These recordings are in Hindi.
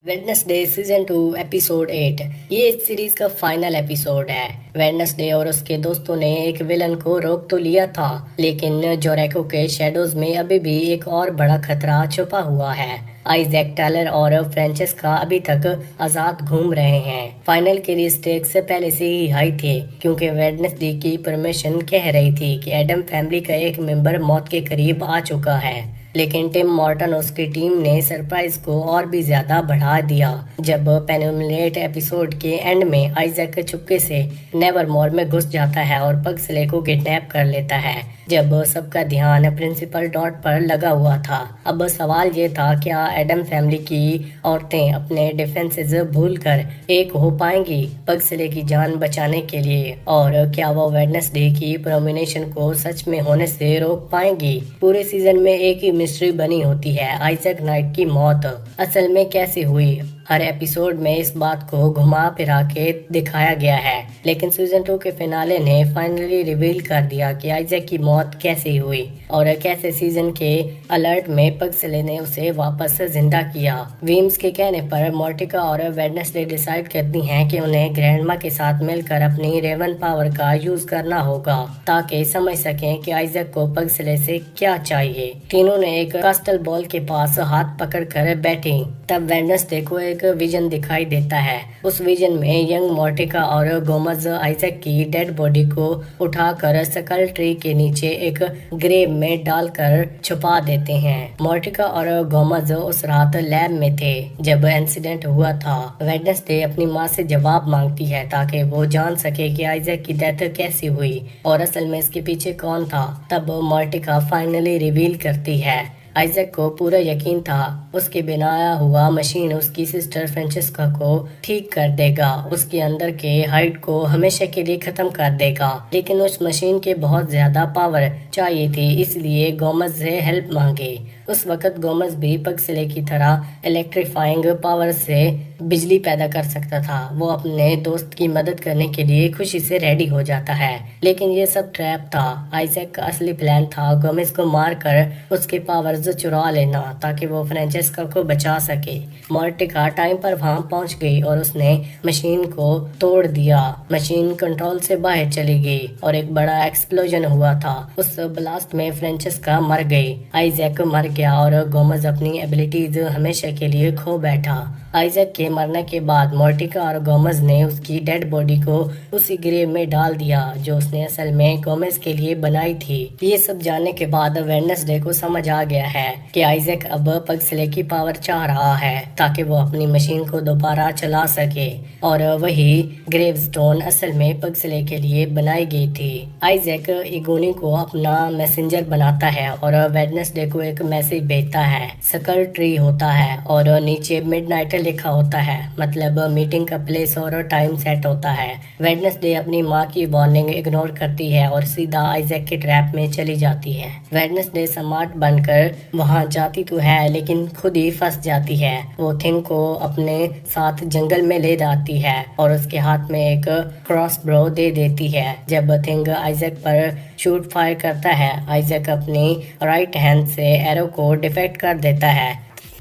Wednesday season 2 episode 8। ये इस सीरीज का फाइनल एपिसोड है। वेडनेसडे और उसके दोस्तों ने एक विलन को रोक तो लिया था, लेकिन जोरेको के शैडोज में अभी भी एक और बड़ा खतरा छुपा हुआ है। आइजैक, टायलर और फ्रेंचेस्का अभी तक आजाद घूम रहे हैं। फाइनल के लिए स्टेक्स पहले से ही हाई थे, क्योंकि वेडनेसडे की परमिशन कह रही थी कि एडम फैमिली का एक मेंबर मौत के करीब आ चुका है। लेकिन टिम मॉर्टन और उसकी टीम ने सरप्राइज को और भी ज्यादा बढ़ा दिया जब पेनिमिलेट एपिसोड के एंड में आइजैक चुपके से नेवरमोर में घुस जाता है और पग्सले को किडनैप कर लेता है। जब सबका ध्यान प्रिंसिपल डॉट पर लगा हुआ था, अब सवाल ये था, क्या एडम फैमिली की औरतें अपने डिफेंसेस भूलकर एक हो पाएंगी पग्सले की जान बचाने के लिए, और क्या वो वेडनेसडे की प्रोमिनेशन को सच में होने से रोक पाएंगी। पूरे सीजन में एक ही मिस्ट्री बनी होती है, आइजैक नाइट की मौत असल में कैसे हुई। हर एपिसोड में इस बात को घुमा फिरा के दिखाया गया है, लेकिन सीजन 2 के फिनाले ने फाइनली रिवील कर दिया कि आइजैक की मौत कैसे हुई और कैसे सीजन के अलर्ट में पग्सले ने उसे वापस जिंदा किया। वीम्स के कहने पर मॉर्टिका और वेडनेसडे डिसाइड करती हैं कि उन्हें ग्रैंडमा के साथ मिलकर अपनी रेवन पावर का यूज करना होगा, ताकि समझ सकें कि आइजैक को पग्सले से क्या चाहिए। तीनों ने एक कास्टल बॉल के पास हाथ पकड़ कर बैठी। तब वेडनेसडे को एक विजन दिखाई देता है। उस विजन में यंग मॉर्टिका और गोमज आइजैक की डेड बॉडी को उठाकर सकल ट्री के नीचे एक ग्रेव में डालकर छुपा देते हैं। मॉर्टिका और गोमज उस रात लैब में थे जब इंसिडेंट हुआ था। वेडनेसडे अपनी माँ से जवाब मांगती है ताकि वो जान सके कि आइजैक की डेथ कैसी हुई और असल में इसके पीछे कौन था। तब मॉर्टिका फाइनली रिवील करती है, आइजैक को पूरा यकीन था उसके बनाया हुआ मशीन उसकी सिस्टर फ्रेंचेस्का को ठीक कर देगा, उसके अंदर के हाइट को हमेशा के लिए खत्म कर देगा। लेकिन उस मशीन के बहुत ज्यादा पावर चाहिए थी, इसलिए गोमज से हेल्प मांगे। उस वक्त गोमज भी पग्सले की तरह इलेक्ट्रीफाइंग पावर से बिजली पैदा कर सकता था। वो अपने दोस्त की मदद करने के लिए खुशी से रेडी हो जाता है, लेकिन ये सब ट्रैप था। आइजैक का असली प्लान था गोमेज को मारकर उसके पावर्स चुरा लेना ताकि वो फ्रेंचेस्का को बचा सके। मॉर्टिका टाइम पर वहां पहुंच गई और उसने मशीन को तोड़ दिया। मशीन कंट्रोल से बाहर चली गई और एक बड़ा एक्सप्लोजन हुआ था। उस ब्लास्ट में फ्रेंचेस्का मर गई, आइजैक मर गया और गोमज अपनी एबिलिटीज हमेशा के लिए खो बैठा। आइजैक के मरने के बाद मॉर्टिका और गोमज ने उसकी डेड बॉडी को उसी ग्रेव में डाल दिया जो उसने असल में गोमेज के लिए बनाई थी। ये सब जानने के बाद वेडनेसडे को समझ आ गया है कि आइजैक अब पग्सले की पावर चाह रहा है ताकि वो अपनी मशीन को दोबारा चला सके, और वही ग्रेवस्टोन असल में पग्सले के लिए बनाई गई थी। आइजैक इगोनी को अपना मैसेंजर बनाता है और वेडनेसडे को एक मैसेज भेजता है। सकल ट्री होता है और नीचे मिडनाइट लिखा होता है, मतलब मीटिंग का प्लेस और टाइम सेट होता है। वेडनेसडे अपनी माँ की वार्निंग इग्नोर करती है और सीधा आइजैक के ट्रैप में चली जाती है। वेडनेसडे स्मार्ट बनकर वहाँ जाती तो है, लेकिन खुद ही फंस जाती है। वो थिंग को अपने साथ जंगल में ले जाती है और उसके हाथ में एक क्रॉस ब्रो दे देती है। जब थिंग आइजैक पर शूट फायर करता है, आइजैक अपनी राइट हैंड से एरो को डिफेक्ट कर देता है।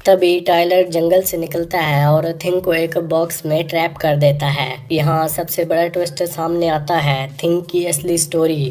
तभी टायलर जंगल से निकलता है और थिंग को एक बॉक्स में ट्रैप कर देता है। यहाँ सबसे बड़ा ट्विस्ट सामने आता है। थिंग की असली स्टोरी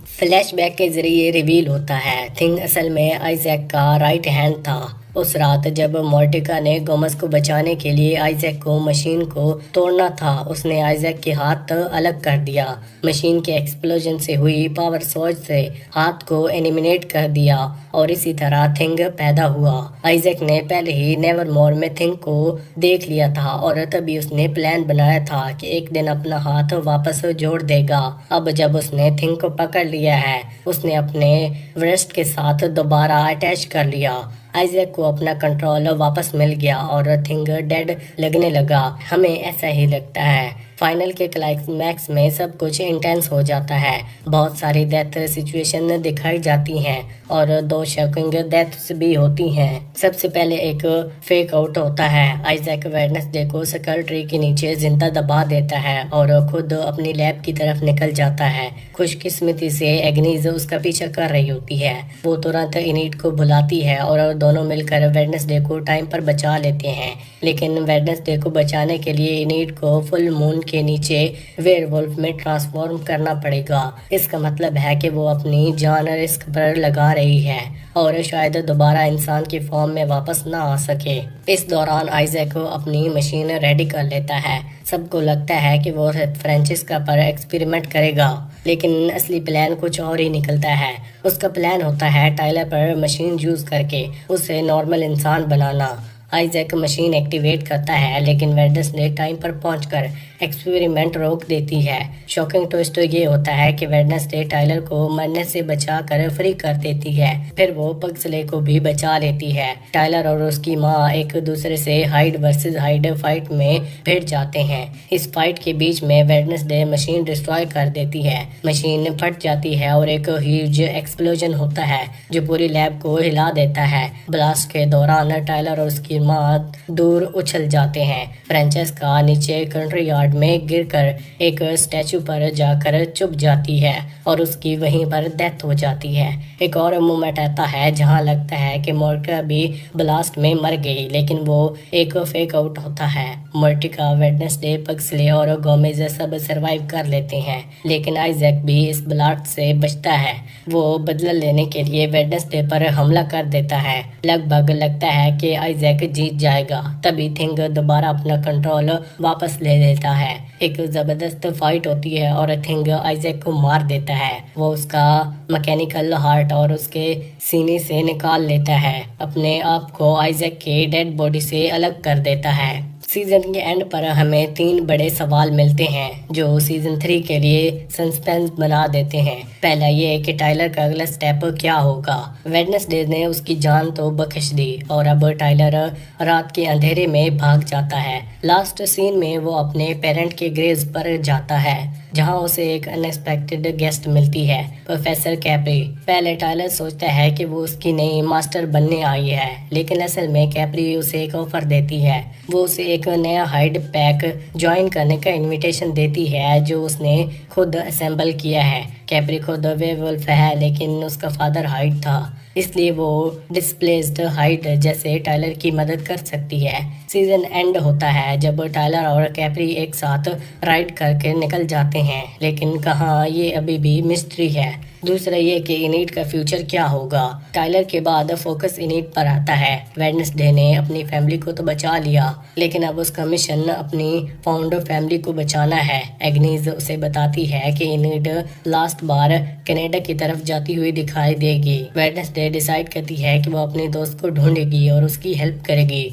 फ्लैशबैक के जरिए रिवील होता है। थिंग असल में आइजैक का राइट हैंड था। उस रात जब मॉर्टिका ने गोमज को बचाने के लिए आइजैक को मशीन को तोड़ना था, उसने आइजैक के हाथ अलग कर दिया। मशीन के एक्सप्लोजन से हुई पावर सोर्स से हाथ को एलिमिनेट कर दिया और इसी तरह थिंग पैदा हुआ। आइजैक ने पहले ही नेवरमोर में थिंग को देख लिया था और तभी उसने प्लान बनाया था कि एक दिन अपना हाथ वापस जोड़ देगा। अब जब उसने थिंग को पकड़ लिया है, उसने अपने व्रिस्ट के साथ दोबारा अटैच कर लिया। आइजैक को अपना कंट्रोल वापस मिल गया और थिंग डेड लगने लगा। हमें ऐसा ही लगता है। फाइनल के क्लाइमैक्स में सब कुछ इंटेंस हो जाता है। बहुत सारी डेथ सिचुएशन दिखाई जाती हैं और 2 शॉकिंग डेथ्स भी होती हैं। सबसे पहले एक फेक आउट होता है। आइजैक वेडनेसडे को सकल ट्री के नीचे जिंदा दबा देता है और खुद अपनी लैब की तरफ निकल जाता है। खुशकिस्मती से एग्नीज उसका पीछा कर रही होती है। वो तुरंत इनिट को बुलाती है और दोनों मिलकर वेडनेसडे को टाइम पर बचा लेते हैं। लेकिन वेडनेसडे को बचाने के लिए इनिट को फुल मून के नीचे वेयरवुल्फ में ट्रांसफॉर्म करना पड़ेगा। इसका मतलब है कि वो अपनी जान रिस्क पर लगा रही है और शायद दोबारा इंसान की फॉर्म में वापस ना आ सके। इस दौरान आइजैक अपनी मशीन रेडी कर लेता है। सबको लगता है कि वो फ्रांसिस्का पर एक्सपेरिमेंट करेगा, लेकिन असली प्लान कुछ और ही निकलता है। उसका प्लान होता है टाइलर पर मशीन यूज करके उसे नॉर्मल इंसान बनाना। आइजैक मशीन एक्टिवेट करता है, लेकिन वेडनेसडे टाइम पर पहुंचकर एक्सपेरिमेंट रोक देती है। शॉकिंग ट्विस्ट ये होता है कि वेडनेसडे टाइलर को मरने से बचाकर फ्री कर देती है। फिर वो पग्सले को भी बचा लेती है। टाइलर और उसकी माँ एक दूसरे से हाइड वर्सेस हाइड फाइट में भिड़ जाते हैं। इस फाइट के बीच में वेडनेसडे मशीन डिस्ट्रॉय कर देती है। मशीन फट जाती है और एक ह्यूज एक्सप्लोजन होता है जो पूरी लैब को हिला देता है। ब्लास्ट के दौरान टाइलर और उसकी माँ दूर उछल जाते हैं। फ्रांचेस्का नीचे कंट्री यार्ड में गिरकर एक स्टैचू पर जाकर चुप जाती है और उसकी वहीं पर डेथ हो जाती है। एक और मोमेंट आता है जहां लगता है कि मोर्टिका भी ब्लास्ट में मर गई, लेकिन वो एक फेक आउट होता है। मोर्टिका, वेडनेसडे, पग्सले और गोमेज सब सरवाइव कर लेते हैं, लेकिन आइजैक भी इस ब्लास्ट से बचता है। वो बदला लेने के लिए वेडनेसडे पर हमला कर देता है। लगभग लगता है कि आइजैक जीत जाएगा, तभी थिंग दोबारा अपना कंट्रोल वापस ले लेता है। एक जबरदस्त फाइट होती है और थिंग आइजैक को मार देता है। वो उसका मैकेनिकल हार्ट और उसके सीने से निकाल लेता है। अपने आप को आइजैक के डेड बॉडी से अलग कर देता है। सीजन के एंड पर हमें 3 बड़े सवाल मिलते हैं जो सीजन 3 के लिए सस्पेंस बना देते हैं। पहला ये कि टाइलर का अगला स्टेप क्या होगा। वेडनेसडे ने उसकी जान तो बख्श दी और अब टाइलर रात के अंधेरे में भाग जाता है। लास्ट सीन में वो अपने पेरेंट के ग्रेव पर जाता है जहां उसे एक अनएक्सपेक्टेड गेस्ट मिलती है, प्रोफेसर कैप्री। पहले टाइलर सोचता है कि वो उसकी नई मास्टर बनने आई है, लेकिन असल में कैप्री उसे एक ऑफर देती है। वो उसे एक नया हाइड पैक ज्वाइन करने का इनविटेशन देती है जो उसने खुद असेंबल किया है। कैप्री खुद वेयरवुल्फ है, लेकिन उसका फादर हाइड था, इसलिए वो डिस्प्लेस्ड हाइड जैसे टाइलर की मदद कर सकती है। सीजन एंड होता है जब टाइलर और कैप्री एक साथ राइड करके निकल जाते हैं, लेकिन कहाँ ये अभी भी मिस्ट्री है। दूसरा ये कि इनिट का फ्यूचर क्या होगा। टाइलर के बाद फोकस इनिट पर आता है। वेडनेसडे ने अपनी फैमिली को तो बचा लिया, लेकिन अब उसका मिशन अपनी फाउंड फैमिली को बचाना है। एग्नीज उसे बताती है कि इनिट लास्ट बार कनाडा की तरफ जाती हुई दिखाई देगी। वेडनेसडे डिसाइड करती है कि वो अपने दोस्त को ढूंढेगी और उसकी हेल्प करेगी।